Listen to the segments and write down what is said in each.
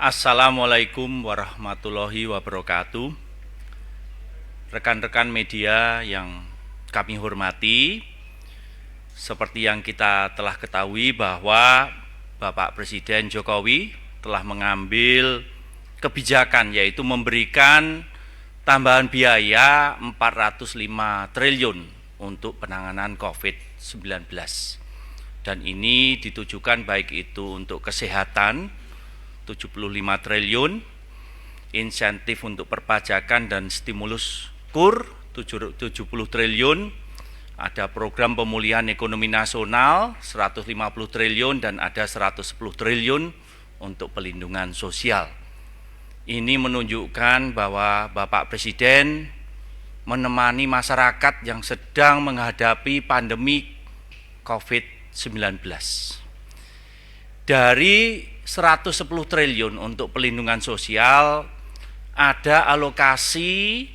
Assalamualaikum warahmatullahi wabarakatuh. Rekan-rekan media yang kami hormati, seperti yang kita telah ketahui bahwa Bapak Presiden Jokowi telah mengambil kebijakan, yaitu memberikan tambahan biaya 405 triliun untuk penanganan COVID-19. Dan ini ditujukan baik itu untuk kesehatan 75 triliun, insentif untuk perpajakan dan stimulus KUR 70 triliun, ada program pemulihan ekonomi nasional 150 triliun dan ada 110 triliun untuk pelindungan sosial. Ini menunjukkan bahwa Bapak Presiden menemani masyarakat yang sedang menghadapi pandemi COVID-19. Dari 110 triliun untuk pelindungan sosial, ada alokasi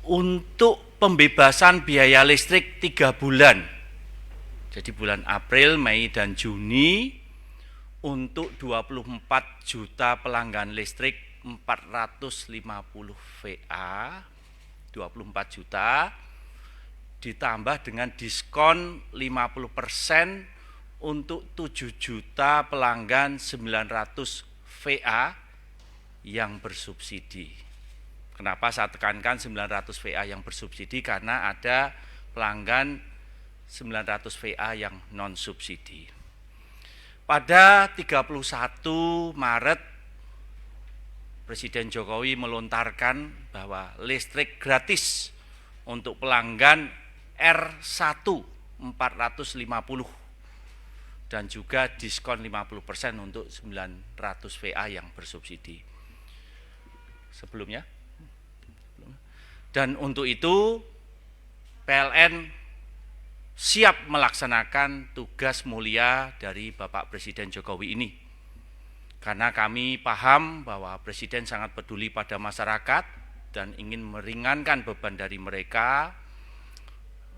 untuk pembebasan biaya listrik 3 bulan. Jadi bulan April, Mei, dan Juni untuk 24 juta pelanggan listrik 450 VA, 24 juta, ditambah dengan diskon 50% untuk 7 juta pelanggan 900 VA yang bersubsidi. Kenapa saya tekankan 900 VA yang bersubsidi? Karena ada pelanggan 900 VA yang non subsidi. Pada 31 Maret Presiden Jokowi melontarkan bahwa listrik gratis untuk pelanggan R1 450 dan juga diskon 50% untuk 900 VA yang bersubsidi. Sebelumnya. Dan untuk itu PLN siap melaksanakan tugas mulia dari Bapak Presiden Jokowi ini. Karena kami paham bahwa Presiden sangat peduli pada masyarakat dan ingin meringankan beban dari mereka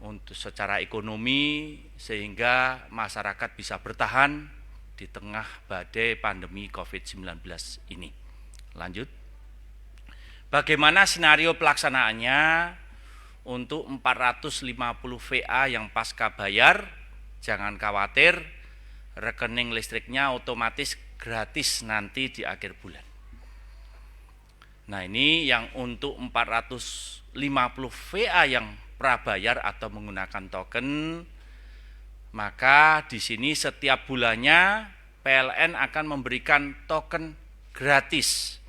untuk secara ekonomi sehingga masyarakat bisa bertahan di tengah badai pandemi COVID-19 ini. Lanjut. Bagaimana skenario pelaksanaannya untuk 450 VA yang pasca bayar? Jangan khawatir, rekening listriknya otomatis gratis nanti di akhir bulan. Nah, ini yang untuk 450 VA yang prabayar atau menggunakan token, maka di sini setiap bulannya PLN akan memberikan token gratis.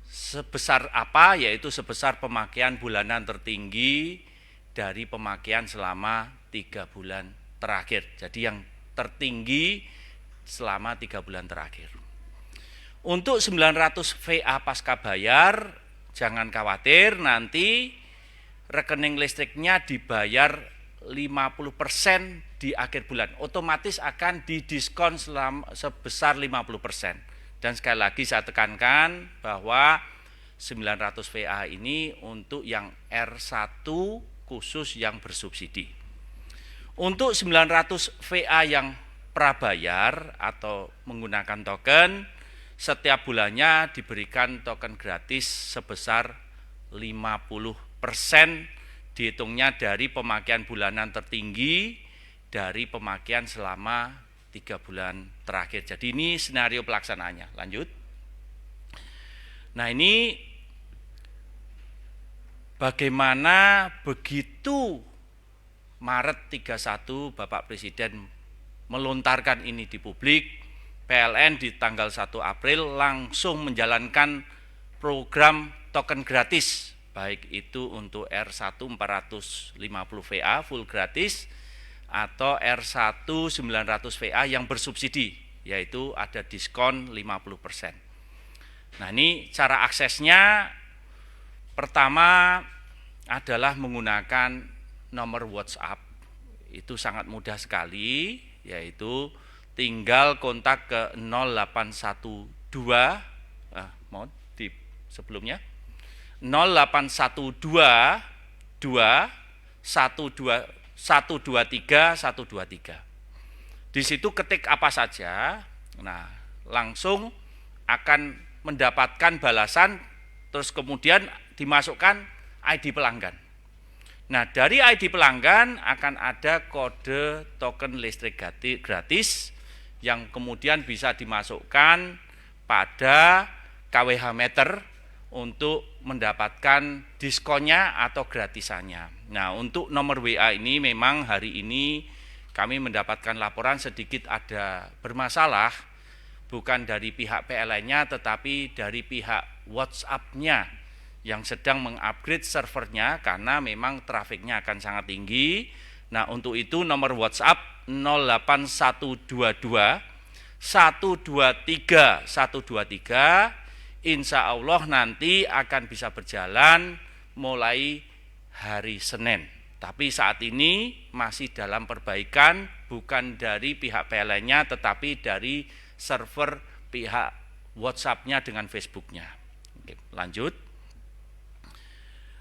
Sebesar apa? Yaitu sebesar pemakaian bulanan tertinggi dari pemakaian selama 3 bulan terakhir. Jadi yang tertinggi selama 3 bulan terakhir. Untuk 900 VA pasca bayar, jangan khawatir, nanti rekening listriknya dibayar 50% di akhir bulan. Otomatis akan didiskon sebesar 50%. Dan sekali lagi saya tekankan bahwa 900 VA ini untuk yang R1 khusus yang bersubsidi. Untuk 900 VA yang prabayar atau menggunakan token, setiap bulannya diberikan token gratis sebesar 50%, dihitungnya dari pemakaian bulanan tertinggi dari pemakaian selama 3 bulan terakhir. Jadi ini skenario pelaksanaannya. Lanjut. Nah, ini bagaimana begitu Maret 31 Bapak Presiden melontarkan ini di publik, PLN di tanggal 1 April langsung menjalankan program token gratis, baik itu untuk R1 450 VA full gratis atau R1 900 VA yang bersubsidi, yaitu ada diskon 50%. Nah, ini cara aksesnya pertama adalah menggunakan nomor WhatsApp. Itu sangat mudah sekali, yaitu tinggal kontak ke 0812, mohon di sebelumnya 0812 123 123. Di situ ketik apa saja. Nah, langsung akan mendapatkan balasan, terus kemudian dimasukkan ID pelanggan. Nah, dari ID pelanggan akan ada kode token listrik gratis yang kemudian bisa dimasukkan pada KWH meter untuk mendapatkan diskonnya atau gratisannya. Nah, untuk nomor WA ini memang hari ini kami mendapatkan laporan sedikit ada bermasalah, bukan dari pihak PLN-nya tetapi dari pihak WhatsApp-nya yang sedang mengupgrade servernya karena memang trafiknya akan sangat tinggi. Nah, untuk itu nomor WhatsApp 08122 123 123 insya Allah nanti akan bisa berjalan mulai hari Senin. Tapi saat ini masih dalam perbaikan, bukan dari pihak PLN-nya tetapi dari server pihak WhatsApp-nya dengan Facebook-nya. Oke, lanjut.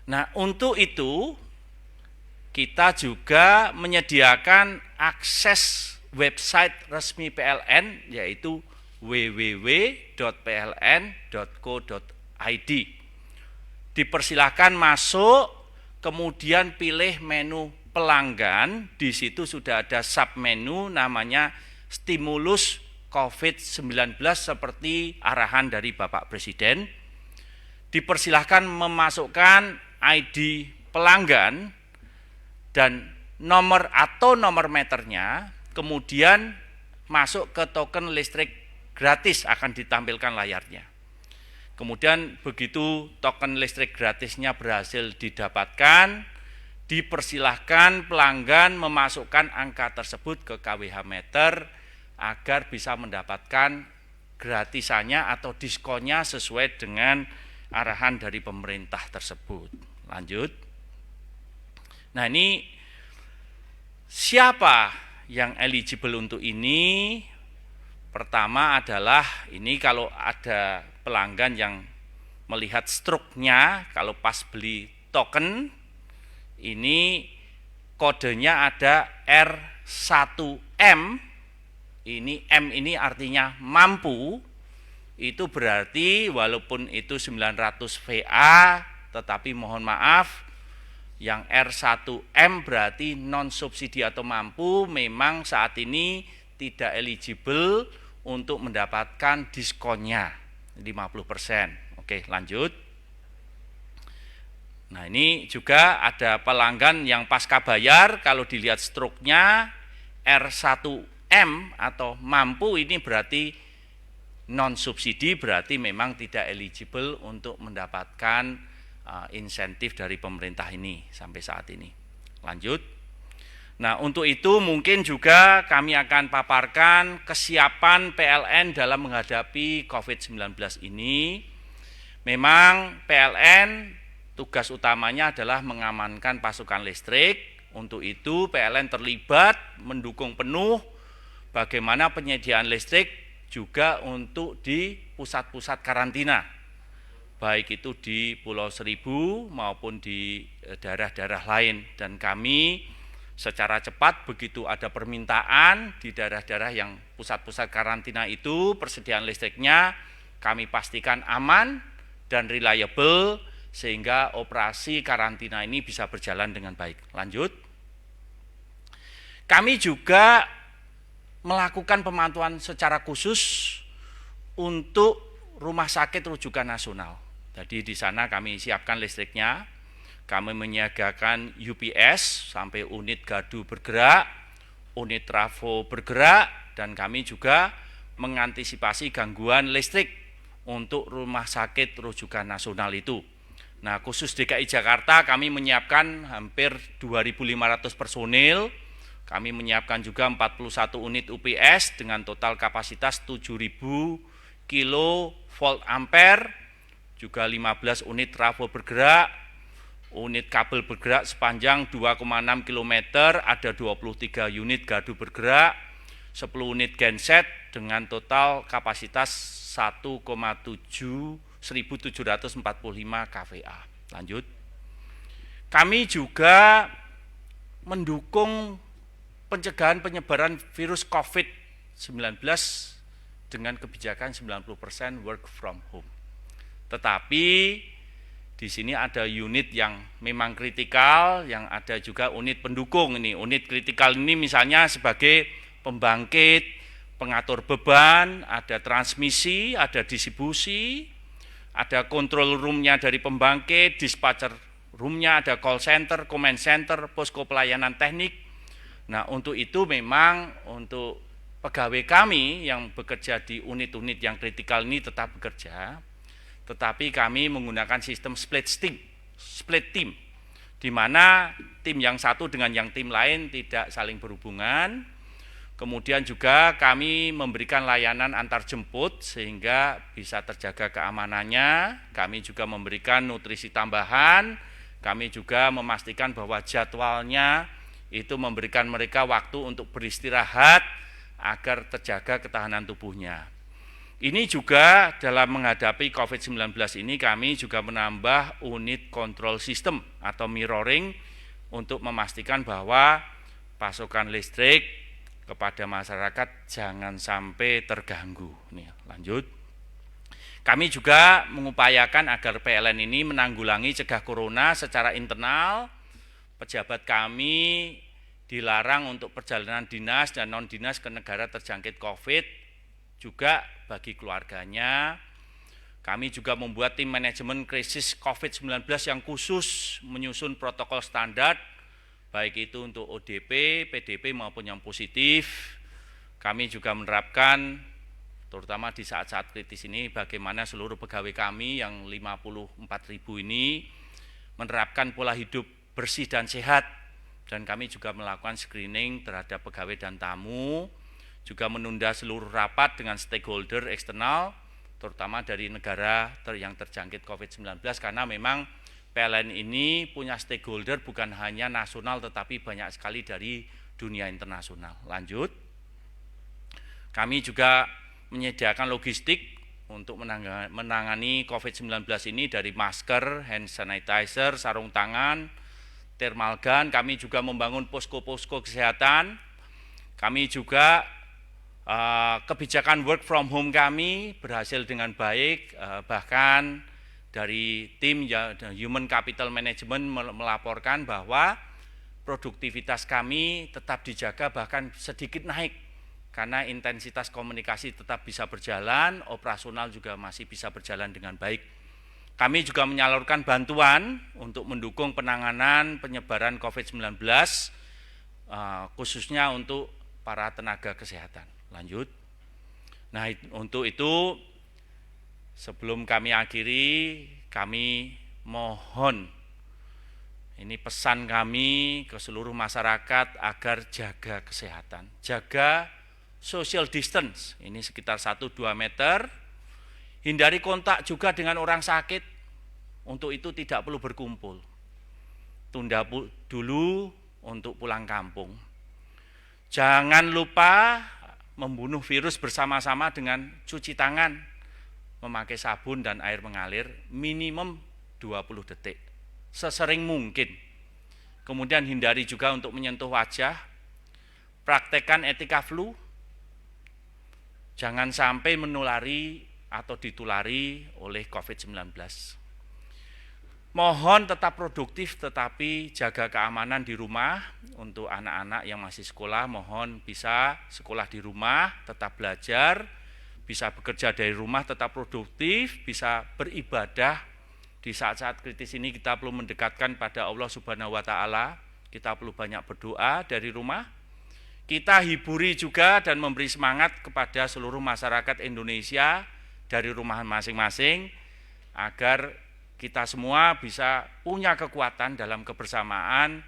Nah, untuk itu kita juga menyediakan akses website resmi PLN yaitu www.pln.co.id. Dipersilahkan masuk, kemudian pilih menu pelanggan, di situ sudah ada submenu namanya stimulus COVID-19 seperti arahan dari Bapak Presiden. Dipersilahkan memasukkan ID pelanggan dan nomor atau nomor meternya, kemudian masuk ke token listrik gratis akan ditampilkan layarnya. Kemudian begitu token listrik gratisnya berhasil didapatkan, dipersilahkan pelanggan memasukkan angka tersebut ke KWH meter agar bisa mendapatkan gratisannya atau diskonnya sesuai dengan arahan dari pemerintah tersebut. Lanjut. Nah, ini siapa yang eligible untuk ini? Pertama adalah ini kalau ada pelanggan yang melihat struknya, kalau pas beli token, ini kodenya ada R1M, ini M ini artinya mampu, itu berarti walaupun itu 900 VA, tetapi mohon maaf, yang R1M berarti non subsidi atau mampu memang saat ini tidak eligible untuk mendapatkan diskonnya 50%. Oke, lanjut. Nah, ini juga ada pelanggan yang pasca bayar, kalau dilihat struknya R1M atau mampu ini berarti non subsidi, berarti memang tidak eligible untuk mendapatkan insentif dari pemerintah ini sampai saat ini. Lanjut. Nah, untuk itu mungkin juga kami akan paparkan kesiapan PLN dalam menghadapi COVID-19 ini. Memang PLN tugas utamanya adalah mengamankan pasokan listrik. Untuk itu PLN terlibat mendukung penuh bagaimana penyediaan listrik juga untuk di pusat-pusat karantina, baik itu di Pulau Seribu maupun di daerah-daerah lain. Dan kami secara cepat begitu ada permintaan di daerah-daerah yang pusat-pusat karantina itu, persediaan listriknya kami pastikan aman dan reliable sehingga operasi karantina ini bisa berjalan dengan baik. Lanjut. Kami juga melakukan pemantauan secara khusus untuk rumah sakit rujukan nasional. Jadi di sana kami siapkan listriknya, kami menyiagakan UPS sampai unit gardu bergerak, unit trafo bergerak, dan kami juga mengantisipasi gangguan listrik untuk rumah sakit rujukan nasional itu. Nah, khusus DKI Jakarta kami menyiapkan hampir 2.500 personil. Kami menyiapkan juga 41 unit UPS dengan total kapasitas 7.000 kilovolt ampere, juga 15 unit trafo bergerak, unit kabel bergerak sepanjang 2,6 km, ada 23 unit gardu bergerak, 10 unit genset dengan total kapasitas 1,745 kVA. Lanjut. Kami juga mendukung pencegahan penyebaran virus COVID-19 dengan kebijakan 90% work from home. Tetapi di sini ada unit yang memang kritikal, yang ada juga unit pendukung ini. Unit kritikal ini misalnya sebagai pembangkit, pengatur beban, ada transmisi, ada distribusi, ada control room-nya dari pembangkit, dispatcher room-nya, ada call center, command center, posko pelayanan teknik. Nah, untuk itu memang untuk pegawai kami yang bekerja di unit-unit yang kritikal ini tetap bekerja, tetapi kami menggunakan sistem split team, di mana tim yang satu dengan yang tim lain tidak saling berhubungan. Kemudian juga kami memberikan layanan antar jemput sehingga bisa terjaga keamanannya. Kami juga memberikan nutrisi tambahan. Kami juga memastikan bahwa jadwalnya itu memberikan mereka waktu untuk beristirahat agar terjaga ketahanan tubuhnya. Ini juga dalam menghadapi COVID-19 ini kami juga menambah unit control system atau mirroring untuk memastikan bahwa pasokan listrik kepada masyarakat jangan sampai terganggu. Nih, lanjut. Kami juga mengupayakan agar PLN ini menanggulangi cegah corona secara internal. Pejabat kami dilarang untuk perjalanan dinas dan non-dinas ke negara terjangkit COVID. Juga bagi keluarganya, kami juga membuat tim manajemen krisis COVID-19 yang khusus menyusun protokol standar, baik itu untuk ODP, PDP maupun yang positif. Kami juga menerapkan, terutama di saat-saat kritis ini, bagaimana seluruh pegawai kami yang 54.000 ini menerapkan pola hidup bersih dan sehat. Dan kami juga melakukan screening terhadap pegawai dan tamu, juga menunda seluruh rapat dengan stakeholder eksternal, terutama dari negara yang terjangkit COVID-19, karena memang PLN ini punya stakeholder bukan hanya nasional, tetapi banyak sekali dari dunia internasional. Lanjut, kami juga menyediakan logistik untuk menangani COVID-19 ini dari masker, hand sanitizer, sarung tangan, thermal gun. Kami juga membangun posko-posko kesehatan. Kami juga kebijakan work from home kami berhasil dengan baik, bahkan dari tim Human Capital Management melaporkan bahwa produktivitas kami tetap dijaga bahkan sedikit naik karena intensitas komunikasi tetap bisa berjalan, operasional juga masih bisa berjalan dengan baik. Kami juga menyalurkan bantuan untuk mendukung penanganan penyebaran COVID-19 khususnya untuk para tenaga kesehatan. Lanjut. Nah, untuk itu sebelum kami akhiri, kami mohon, ini pesan kami ke seluruh masyarakat agar jaga kesehatan, jaga social distance, ini sekitar 1-2 meter, hindari kontak juga dengan orang sakit, untuk itu tidak perlu berkumpul, tunda dulu untuk pulang kampung. Jangan lupa membunuh virus bersama-sama dengan cuci tangan, memakai sabun dan air mengalir minimum 20 detik, sesering mungkin. Kemudian hindari juga untuk menyentuh wajah, praktekkan etika flu, jangan sampai menulari atau ditulari oleh COVID-19. Mohon tetap produktif tetapi jaga keamanan di rumah. Untuk anak-anak yang masih sekolah, mohon bisa sekolah di rumah, tetap belajar, bisa bekerja dari rumah, tetap produktif, bisa beribadah. Di saat-saat kritis ini kita perlu mendekatkan pada Allah Subhanahu wa Ta'ala, kita perlu banyak berdoa dari rumah. Kita hiburi juga dan memberi semangat kepada seluruh masyarakat Indonesia dari rumah masing-masing agar kita semua bisa punya kekuatan dalam kebersamaan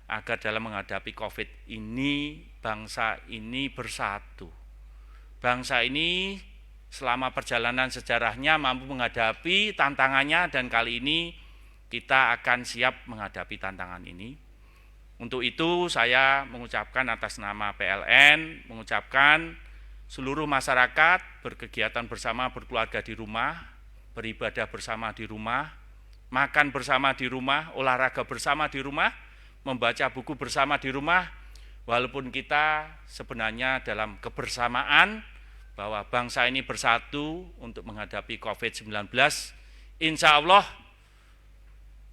agar dalam menghadapi COVID ini, bangsa ini bersatu. Bangsa ini selama perjalanan sejarahnya mampu menghadapi tantangannya dan kali ini kita akan siap menghadapi tantangan ini. Untuk itu saya mengucapkan atas nama PLN, mengucapkan seluruh masyarakat berkegiatan bersama, berkeluarga di rumah, beribadah bersama di rumah, makan bersama di rumah, olahraga bersama di rumah, membaca buku bersama di rumah, walaupun kita sebenarnya dalam kebersamaan bahwa bangsa ini bersatu untuk menghadapi COVID-19. Insya Allah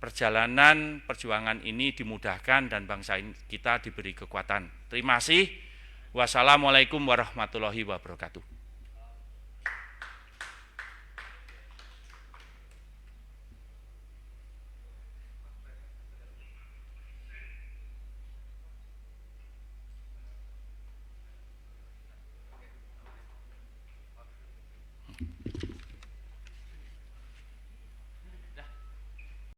perjalanan perjuangan ini dimudahkan dan bangsa kita diberi kekuatan. Terima kasih. Wassalamualaikum warahmatullahi wabarakatuh.